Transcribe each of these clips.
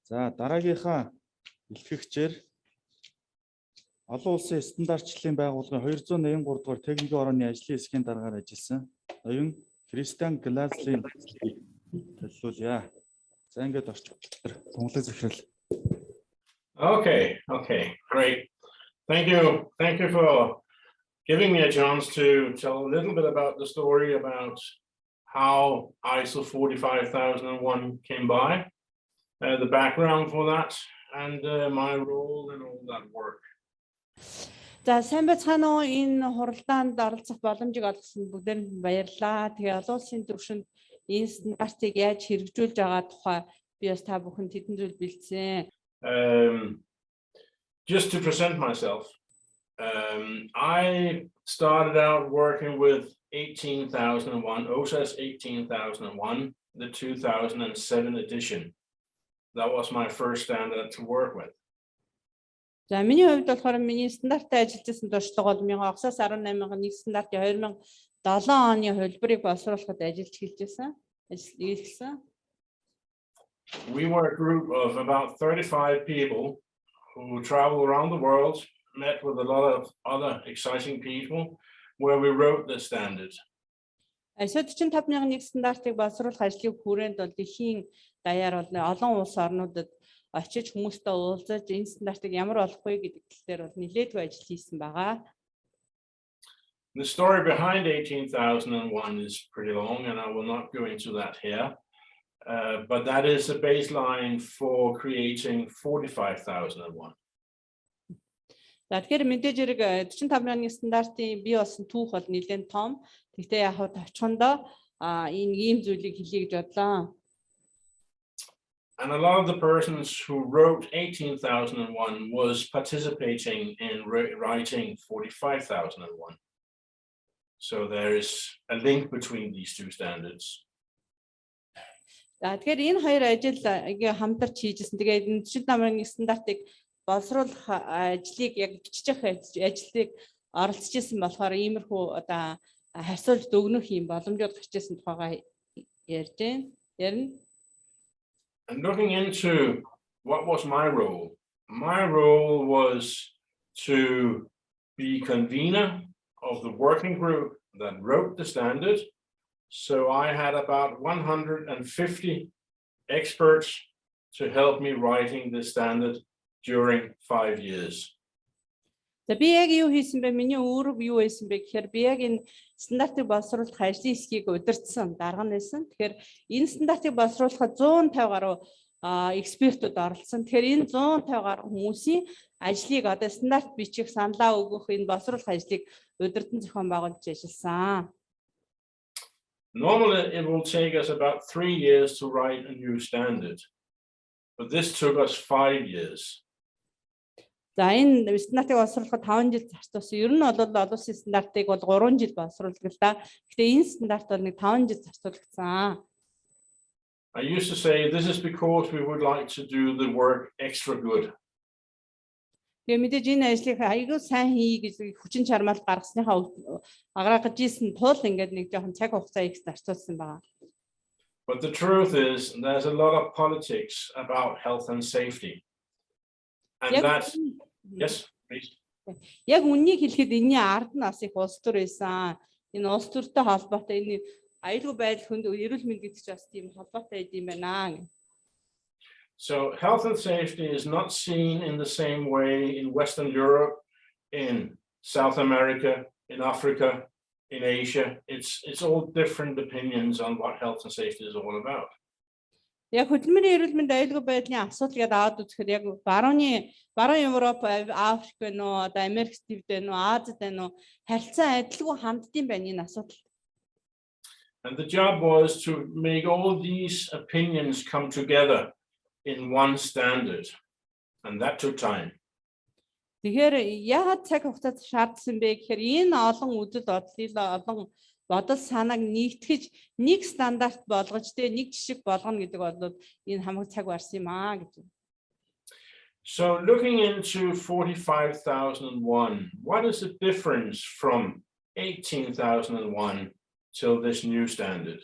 За дараагийнхаа илтгэгчээр Олон улсын стандартчиллын байгууллагын 283 дугаар техникийн хорооны ажлын хэсгийн даргаар ажилласан ноён Кристиан Глазэлийн төлөвлөе. За ингээд орчих. Тунгалаг захирал. Okay, great. Thank you for giving me a chance to tell a little bit about the story about how ISO 45001 came by, the background for that, and my role in all that work. За сайн байцгаана уу, энэ хуралдаанд оролцох боломжийг олгосон бүгдээр баярлалаа. Тэгээ олон улсын түвшинд энэ стандартыг яаж хэрэгжүүлж байгаа тухай би бас та бүхэнд хэдэн зүйл бэлдсэн. Just to present myself, I started out working with 18001, OSAS 18001, the 2007 edition. That was my first standard to work with. За миний хувьд болохоор миний стандарттай ажиллажсэн туршлага бол 1918-ны стандартын 2007 оны хувилбарыг боловсруулахад ажиллаж эхэлсэн. We were a group of about 35 people who traveled around the world, met with a lot of other exciting people, where we wrote the standard. Айсад 45,000 стандартыг боловсруулах ажлыг хүрээнд бол дэлхийн даяар бол олон улс орнуудад очиж хүмүүстэй уулзаж энэ стандартыг ямар болох вэ гэдэг талаар бол нэлээдгүй ажил хийсэн байгаа. The story behind 18001 is pretty long, and I will not go into that here. But that is the baseline for creating 45001. Тэгэхээр мэдээж хэрэг 45,000 стандартын бий болсон түүх бол нэлээд том. Гэхдээ яг хав тавчхандаа энэ ийм зүйлийг хэлье гэж бодлоо. And a lot of the persons who wrote 18001 was participating in writing 45001. So there is a link between these two standards. Тэгэхээр энэ хоёр ажил хамтарч хийжсэн. Тэгээд 45,000 стандартыг боловсруулах ажлыг яг бичих ажлыг оролцож исэн болохоор иймэрхүү одоо харьцуулж дүгнэх юм боломжууд гарч ирсэн тухайгаа ярина. And looking into what was my role was to be convener of the working group that wrote the standard. So I had about 150 experts to help me writing the standard during 5 years. За би яг юу хийсэн бэ? Миний үүрэг юу байсан бэ гэхээр би яг энэ стандартыг боловсруулах ажлын хэсгийг удирдсан дарга нь байсан. Тэгэхээр энэ стандартыг боловсруулахад 150 гаруй экспертүүд оролцсон. Тэгэхээр энэ 150 гаруй хүмүүсийн ажлыг одоо стандарт бичих, саналаа өгөх, энэ боловсруулах ажлыг удирдан зохион байгуулж ажилласан. Normally it will take us about 3 years to write a new standard, but this took us 5 years. За энэ стандартыг боловсруулахад 5 жил зарцуулсан. Ер нь бол олон улсын стандартыг бол 3 жил боловсруулдаг л да. Гэхдээ энэ стандарт бол нэг 5 жил зарцуулагдсан. I used to say this is because we would like to do the work extra good. Тэгээ мэдээж энэ ажлыг аягүй сайн хий гэж хүчин чармаал гаргасныхаа агааргаж ийсэн тул ингээд нэг жоохон цаг хугацаа их зарцуулсан байгаа. But the truth is there's a lot of politics about health and safety. And that's yes, please. Яг үннийг хэлэхэд энэний ард нь бас их улс төр байсан. Энэ улс төртэй холбоотой энэ аюулгүй байдал хүнд эрүүл мэнд гэдэг чинь бас тийм холбоотой юм байна. So health and safety is not seen in the same way in Western Europe, in South America, in Africa, in Asia. It's all different opinions on what health and safety is all about. Яг хөдөлмөрийн эрүүл мэнд аюулгүй байдлын асуудал гэдэг аваад үзэхээр яг баруун Европ, Африк байна уу, одоо Америк тивд байна уу, Азид байна уу, харилцан адилгүй ханддсан байна энэ асуудал. And the job was to make all these opinions come together in one standard, and that took time. Тэгэхээр яагаад цаг хугацаа шаардсан бэ гэхээр энэ олон үзэл бодлын бодол санааг нэгтгэж нэг стандарт болгож нэг жишг болгоно гэдэг бол энэ хамаг цаг барсан юм аа гэж. So looking into 45001, what is the difference from 18001 till this new standard?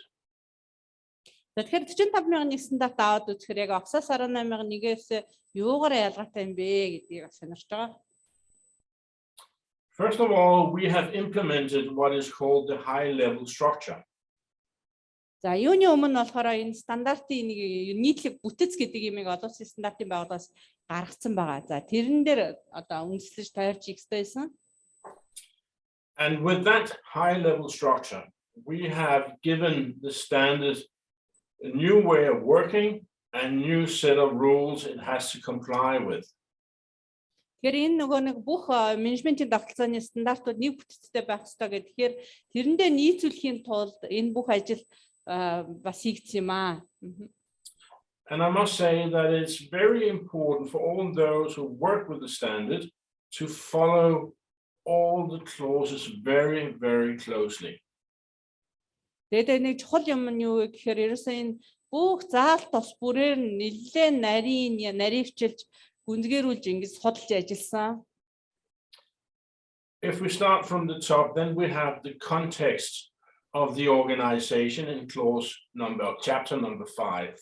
Тэгэхээр 45001 стандарт аваад үзэхээр яг Оксоос 18001-ээс юугаар ялгаатай юм бэ гэдгийг сонирч байгаа. First of all, we have implemented what is called the high-level structure. За юуны өмнө болохоор энэ стандартын нэг нийтлэг бүтэц гэдэг юмыг олон улсын стандартын байгууллагаас гаргацсан байгаа. За тэрэн дээр одоо үндэслэж тойрч ихтэйсэн. And with that high-level structure, we have given the standard a new way of working and new set of rules it has to comply with. Тэгэхээр энэ нөгөө нэг бүх менежментийн тогтолцооны стандартууд нэг бүтцтэй байх ёстой гэдгээр тэрэндээ нийцүүлэхийн тулд энэ бүх ажил бас хийгдсэн юм аа. And I must say that it's very important for all those who work with the standard to follow all the clauses very, very closely. Тэгээд нэг чухал юм нь юу гэхээр ерөөсөө энэ бүх заалт тос бүрээр нэлээд наривчилж гүнзгийрүүлж ингэж судалж ажилласан. If we start from the top, then we have the context of the organization in chapter number 4.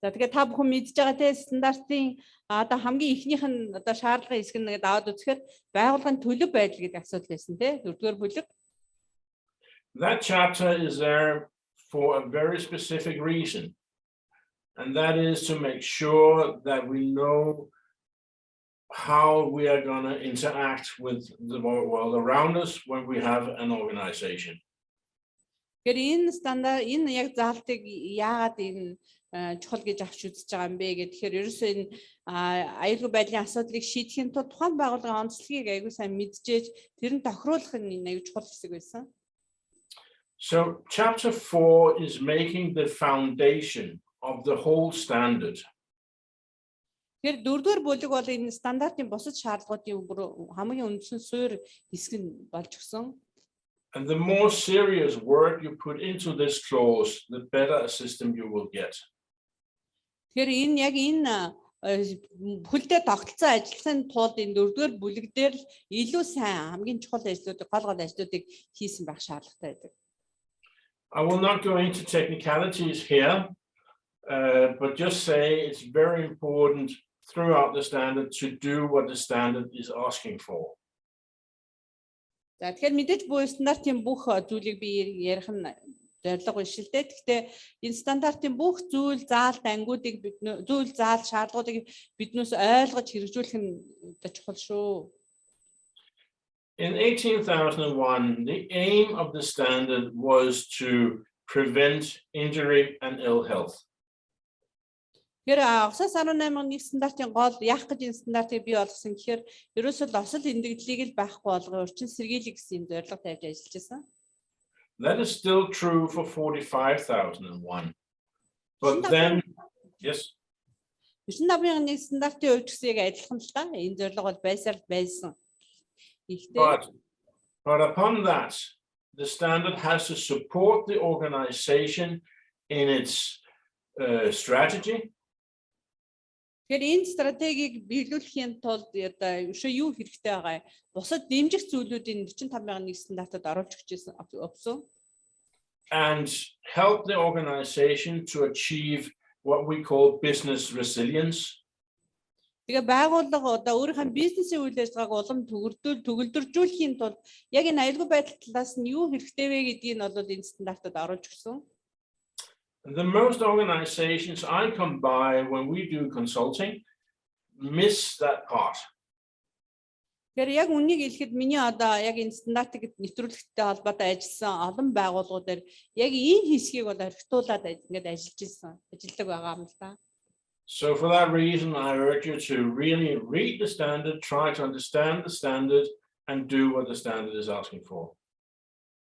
За тэгээд та бүхэн мэдж байгаа те стандартын одоо хамгийн ихнийх нь одоо шаардлага хэсэг нь гэдэг аваад үзэхээр байгууллагын төлөв байдал гэдэг асуудал байсан те 4-р бүлэг. That chapter is there for a very specific reason, and that is to make sure that we know how we are going to interact with the world around us when we have an organization. Тэгэхээр энэ стандарт энэ яг заалтыг яагаад энэ чухал гэж авч үзэж байгаа юм бэ гэхээр ерөөсөө энэ аюулгүй байдлын асуудлыг шийдэхин тулд тухайн байгууллагын онцлогийг аягүй сайн мэдчихэж тэр нь тохируулах нь аягүй чухал хэсэг байсан. So chapter 4 is making the foundation of the whole standard. Тэр 4-р бүлэг бол энэ стандартын бусад шаардлагуудын хамгийн үндсэн суурь хэсэг нь болж өгсөн. And the more serious work you put into this clause, the better a system you will get. Тэгэхээр энэ яг энэ бүлдээ тогтолцоо ажилласан тулд энэ 4-р бүлэг дээр л илүү сайн хамгийн чухал ажлуудыг гол ажлуудыг хийсэн байх шаардлагатай байдаг. I will not go into technicalities here, but just say it's very important throughout the standard to do what the standard is asking for. За тэгэхээр мэдээж буюу стандартын бүх зүйлийг би ярих нь зорилго биш л дээ. Гэхдээ энэ стандартын бүх зүйл заалт ангиудыг зүйл заалт шаардлагуудыг биднээс ойлгож хэрэгжүүлэх нь чухал шүү. In 18,001, the aim of the standard was to prevent injury and ill health. Тэр Оксоос 18001 стандартын гол яах гэж энэ стандартыг бий болгосон гэхээр ерөөсөө осол эндэгдлийг л байхгүй болгох урьдчилан сэргийлэх гэсэн зорилго тавьж ажиллаж байсан. That is still true for 45,001. But then, yes. 45001 стандартын хувьд гэсэн яг адилхан л та энэ зорилго бол байсан. But upon that, the standard has to support the organization in its strategy. Тэгэхээр энэ стратегийг биелүүлэхийн тулд одоо юу хэрэгтэй байгаа? Бусад дэмжих зүйлүүдийн 45001 стандартад оруулж өгсөн. And help the organization to achieve what we call business resilience. Тэгээ байгууллага одоо өөрийнхөө бизнесийн үйл ажиллагааг улам төгөлдржүүлэхийн тулд яг энэ аюулгүй байдал талаас нь юу хэрэгтэй вэ гэдгийг нь бол энэ стандартад оруулж өгсөн. The most organizations I come by when we do consulting miss that part. Тэгэхээр яг үнийг хэлэхэд миний одоо яг энэ стандартыг нэвтрүүлэхтэй холбоотой ажилласан олон байгууллагуудаар яг энэ хэсгийг бол орхитуулаад ингээд ажилладаг байгаа юм л да. So for that reason, I urge you to really read the standard, try to understand the standard, and do what the standard is asking for.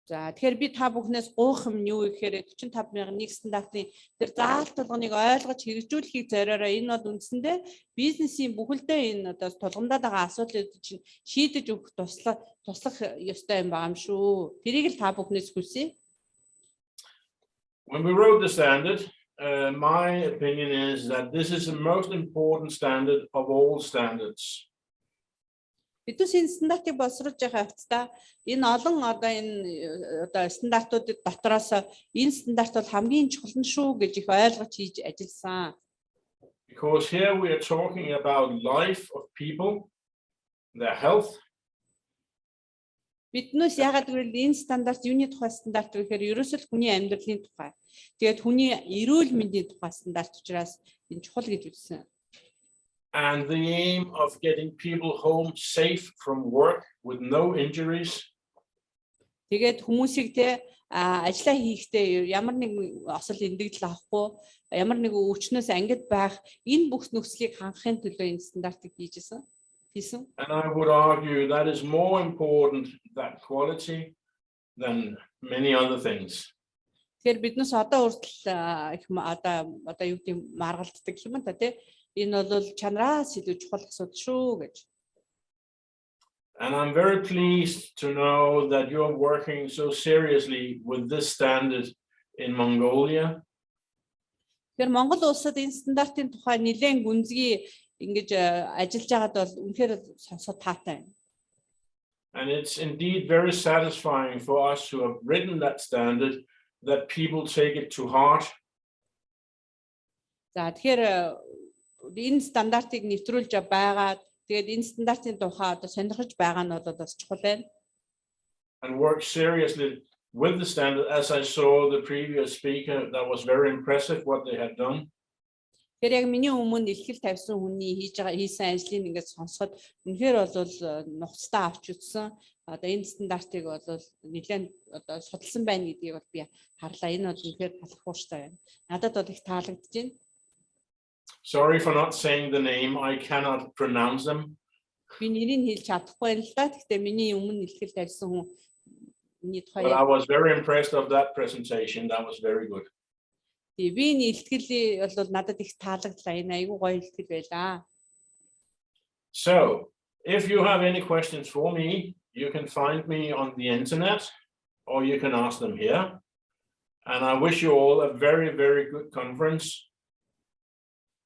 За тэгэхээр би та бүхнээс гуйх юм юу гэхээр 45001 стандартын тэр заалт тулгыг ойлгож хэрэгжүүлэхийг зориороо энэ бол үндсэндээ бизнесийн бүхэлдээ энэ одоо тулгамдаад байгаа асуудлыг чинь шийдэж өгөх туслах ёстой юм байгаа юм шүү. Тэрийг л та бүхнээс хүсье. When we wrote the standard, my opinion is that this is the most important standard of all standards. Биднес энэ стандартыг боловсруулж байгаа хэвцээ энэ олон одоо энэ одоо стандартуудын дотроос энэ стандарт бол хамгийн чухал нь шүү гэж их ойлгож хийж ажилласан. Because here we are talking about life of people, their health. Биднес ягаад гэвэл энэ стандарт юуны тухай стандарт вэ гэхээр ерөөсөө хүний амьдралын тухай. Тэгээд хүний эрүүл мэндийн тухай стандарт учраас энэ чухал гэж үзсэн. And the aim of getting people home safe from work with no injuries. Тэгээд хүмүүсийг те ажиллаа хийхдээ ямар нэг осол эндэгдэл авахгүй, ямар нэг өвчнөөс ангид байх энэ бүх нөхцөлийг хангахын төлөө энэ стандартыг хийжсэн. And I would argue that is more important, that quality, than many other things. Тэгэхээр биднес одоо хүртэл их одоо юу гэдэг маргалддаг юм да тий. Энэ бол чанараас илүү чухал асуудал шүү гэж. And I'm very pleased to know that you're working so seriously with this standard in Mongolia. Тэгэхээр Монгол улсад энэ стандартын тухай нэлээд гүнзгий ингэж ажиллаж байгаад бол үнэхээр сонсоод таатай байна. And it's indeed very satisfying for us who have written that standard that people take it to heart. За тэгэхээр энэ стандартыг нэвтрүүлж байгаа. Тэгээд энэ стандартын тухай одоо сонирхож байгаа нь бол бас чухал байна. And work seriously with the standard, as I saw the previous speaker, that was very impressive what they had done. Тэгэхээр яг миний өмнө илтгэл тавьсан хүний хийсэн ажлыг ингээд сонсоход үнэхээр бол нухацтай авч үзсэн. Одоо энэ стандартыг бол нэлээд одоо судалсан байна гэдгийг бол би харлаа. Энэ бол үнэхээр талархууштай байна. Надад бол их таалагдж байна. Sorry for not saying the name. I cannot pronounce them. Би нэрийг хэлж чадахгүй байна л да. Гэхдээ миний өмнө илтгэл тавьсан хүн миний тухай. But I was very impressed of that presentation. That was very good. Би энэ илтгэл бол надад их таалагдлаа. Энэ айгүй гоё илтгэл байлаа. So, if you have any questions for me, you can find me on the internet or you can ask them here. And I wish you all a very, very good conference.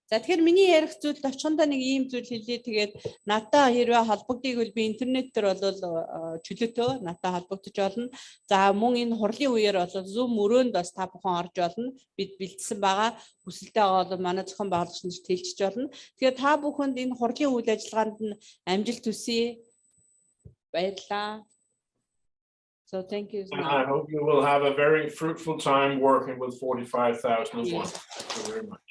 За тэгэхээр миний ярих зүйл товчхондоо нэг ийм зүйл хэлээ. Тэгээд надтай хэрвээ холбогдгийг бол би интернет дээр бол чөлөөтөө надтай холбогдож болно. За мөн энэ хурлын үеэр бол Zoom өрөөнд бас та бүхэн орж болно. Бид бэлдсэн байгаа. Хүсэлтэй байгаа бол манай зохион байгуулагч нарт хэлчихэж болно. Тэгэхээр та бүхэнд энэ хурлын үйл ажиллагаанд нь амжилт хүсье. Баярлалаа. So thank you. And I hope you will have a very fruitful time working with 45,000 of one. Thank you very much.